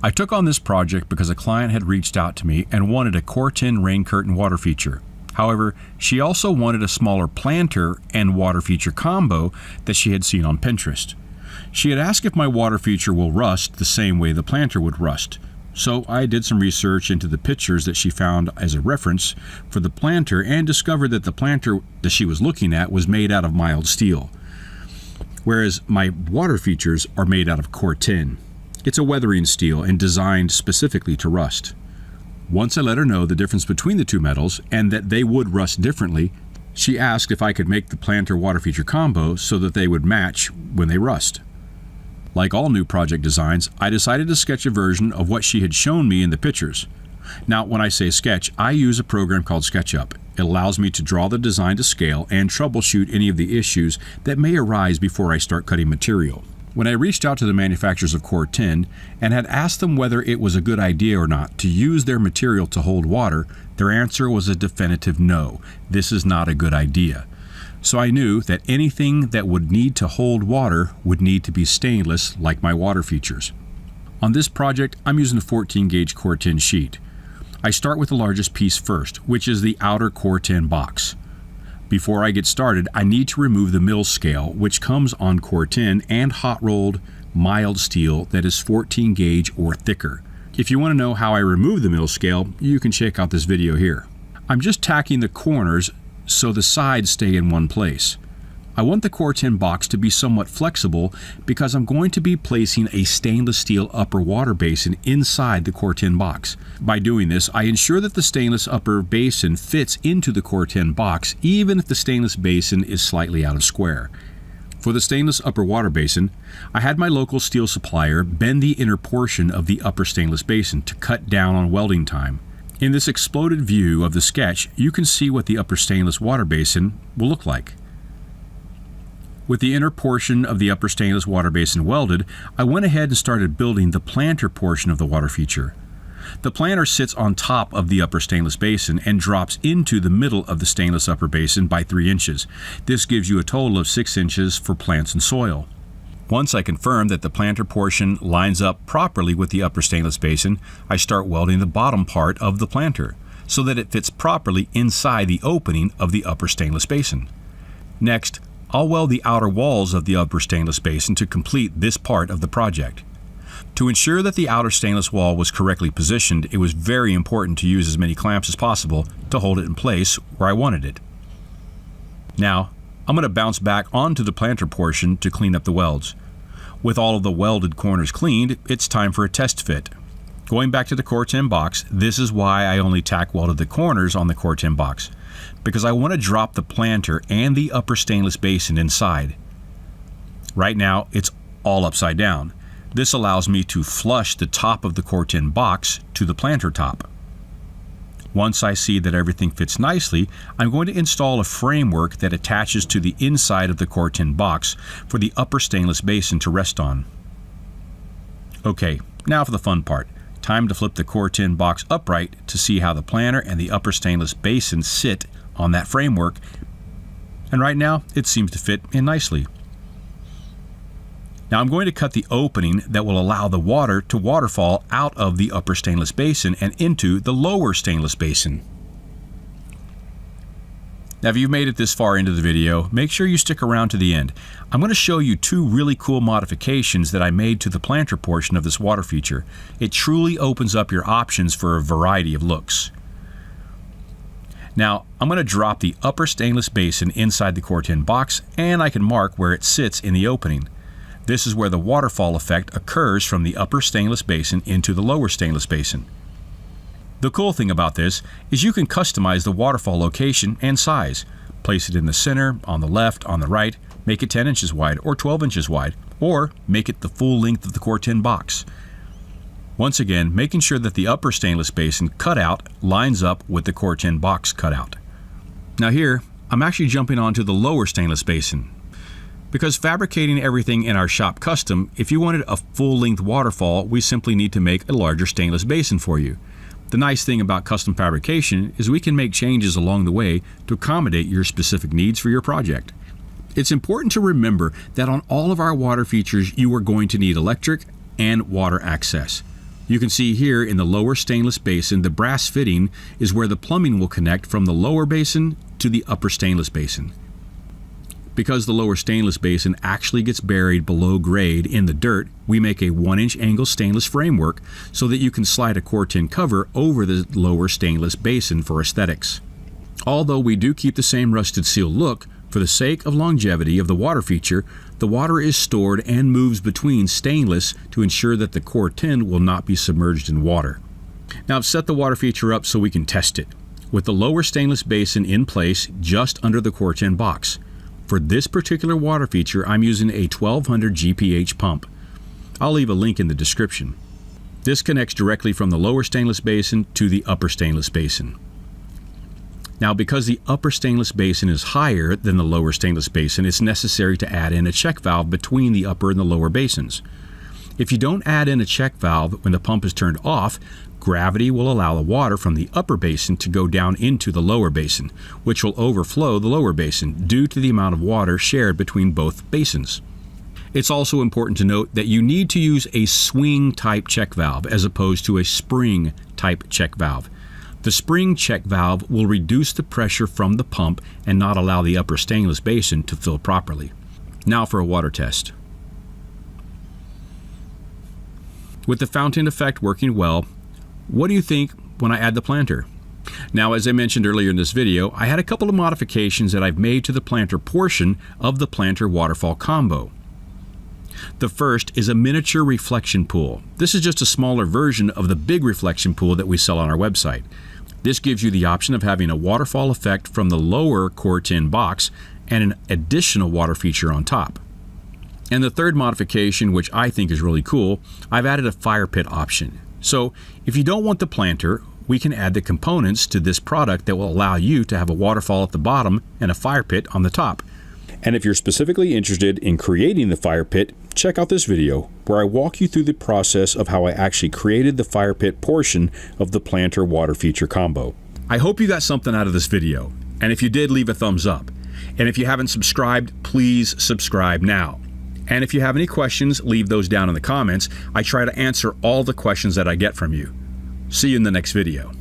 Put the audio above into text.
I took on this project because a client had reached out to me and wanted a Cor-Ten rain curtain water feature. However, she also wanted a smaller planter and water feature combo that she had seen on Pinterest. She had asked if my water feature will rust the same way the planter would rust. So I did some research into the pictures that she found as a reference for the planter and discovered that the planter that she was looking at was made out of mild steel, whereas my water features are made out of Cor-Ten. It's a weathering steel and designed specifically to rust. Once I let her know the difference between the two metals and that they would rust differently, she asked if I could make the planter water feature combo so that they would match when they rust. Like all new project designs, I decided to sketch a version of what she had shown me in the pictures. Now, when I say sketch, I use a program called SketchUp. It allows me to draw the design to scale and troubleshoot any of the issues that may arise before I start cutting material. When I reached out to the manufacturers of Cor-Ten and had asked them whether it was a good idea or not to use their material to hold water, their answer was a definitive no. This is not a good idea. So I knew that anything that would need to hold water would need to be stainless like my water features. On this project, I'm using a 14 gauge Cor-Ten sheet. I start with the largest piece first, which is the outer Cor-Ten box. Before I get started, I need to remove the mill scale, which comes on Cor-Ten and hot rolled mild steel that is 14 gauge or thicker. If you want to know how I remove the mill scale, you can check out this video here. I'm just tacking the corners so the sides stay in one place. I want the Cor-Ten box to be somewhat flexible because I'm going to be placing a stainless steel upper water basin inside the Cor-Ten box. By doing this, I ensure that the stainless upper basin fits into the Cor-Ten box even if the stainless basin is slightly out of square. For the stainless upper water basin, I had my local steel supplier bend the inner portion of the upper stainless basin to cut down on welding time. In this exploded view of the sketch, you can see what the upper stainless water basin will look like. With the inner portion of the upper stainless water basin welded, I went ahead and started building the planter portion of the water feature. The planter sits on top of the upper stainless basin and drops into the middle of the stainless upper basin by 3 inches. This gives you a total of 6 inches for plants and soil. Once I confirm that the planter portion lines up properly with the upper stainless basin, I start welding the bottom part of the planter so that it fits properly inside the opening of the upper stainless basin. Next, I'll weld the outer walls of the upper stainless basin to complete this part of the project. To ensure that the outer stainless wall was correctly positioned, it was very important to use as many clamps as possible to hold it in place where I wanted it. Now, I'm going to bounce back onto the planter portion to clean up the welds. With all of the welded corners cleaned, it's time for a test fit. Going back to the Cor-Ten box, this is why I only tack welded the corners on the Cor-Ten box, because I want to drop the planter and the upper stainless basin inside. Right now, it's all upside down. This allows me to flush the top of the Cor-Ten box to the planter top. Once I see that everything fits nicely, I'm going to install a framework that attaches to the inside of the Cor-Ten box for the upper stainless basin to rest on. Okay, now for the fun part. Time to flip the Cor-Ten box upright to see how the planter and the upper stainless basin sit on that framework, and right now it seems to fit in nicely. Now I'm going to cut the opening that will allow the water to waterfall out of the upper stainless basin and into the lower stainless basin. Now if you've made it this far into the video, make sure you stick around to the end. I'm going to show you 2 really cool modifications that I made to the planter portion of this water feature. It truly opens up your options for a variety of looks. Now, I'm going to drop the upper stainless basin inside the Cor-Ten box, and I can mark where it sits in the opening. This is where the waterfall effect occurs from the upper stainless basin into the lower stainless basin. The cool thing about this is you can customize the waterfall location and size. Place it in the center, on the left, on the right, make it 10 inches wide or 12 inches wide, or make it the full length of the Cor-Ten box. Once again, making sure that the upper stainless basin cutout lines up with the Cor-Ten box cutout. Now here, I'm actually jumping onto the lower stainless basin. Because fabricating everything in our shop custom, if you wanted a full-length waterfall, we simply need to make a larger stainless basin for you. The nice thing about custom fabrication is we can make changes along the way to accommodate your specific needs for your project. It's important to remember that on all of our water features, you are going to need electric and water access. You can see here in the lower stainless basin, the brass fitting is where the plumbing will connect from the lower basin to the upper stainless basin. Because the lower stainless basin actually gets buried below grade in the dirt, we make a 1-inch angle stainless framework so that you can slide a Cor-Ten cover over the lower stainless basin for aesthetics. Although we do keep the same rusted seal look, for the sake of longevity of the water feature, the water is stored and moves between stainless to ensure that the Cor-Ten will not be submerged in water. Now I've set the water feature up so we can test it, with the lower stainless basin in place just under the Cor-Ten box. For this particular water feature, I'm using a 1200 GPH pump. I'll leave a link in the description. This connects directly from the lower stainless basin to the upper stainless basin. Now, because the upper stainless basin is higher than the lower stainless basin, it's necessary to add in a check valve between the upper and the lower basins. If you don't add in a check valve when the pump is turned off, gravity will allow the water from the upper basin to go down into the lower basin, which will overflow the lower basin due to the amount of water shared between both basins. It's also important to note that you need to use a swing type check valve as opposed to a spring type check valve. The spring check valve will reduce the pressure from the pump and not allow the upper stainless basin to fill properly. Now for a water test. With the fountain effect working well, what do you think when I add the planter? Now, as I mentioned earlier in this video, I had a couple of modifications that I've made to the planter portion of the planter waterfall combo. The first is a miniature reflection pool. This is just a smaller version of the big reflection pool that we sell on our website. This gives you the option of having a waterfall effect from the lower Cor-Ten box and an additional water feature on top. And the third modification, which I think is really cool, I've added a fire pit option. So if you don't want the planter, we can add the components to this product that will allow you to have a waterfall at the bottom and a fire pit on the top. And if you're specifically interested in creating the fire pit, check out this video where I walk you through the process of how I actually created the fire pit portion of the planter water feature combo. I hope you got something out of this video, and if you did, leave a thumbs up. And if you haven't subscribed, please subscribe now. And if you have any questions, leave those down in the comments. I try to answer all the questions that I get from you. See you in the next video.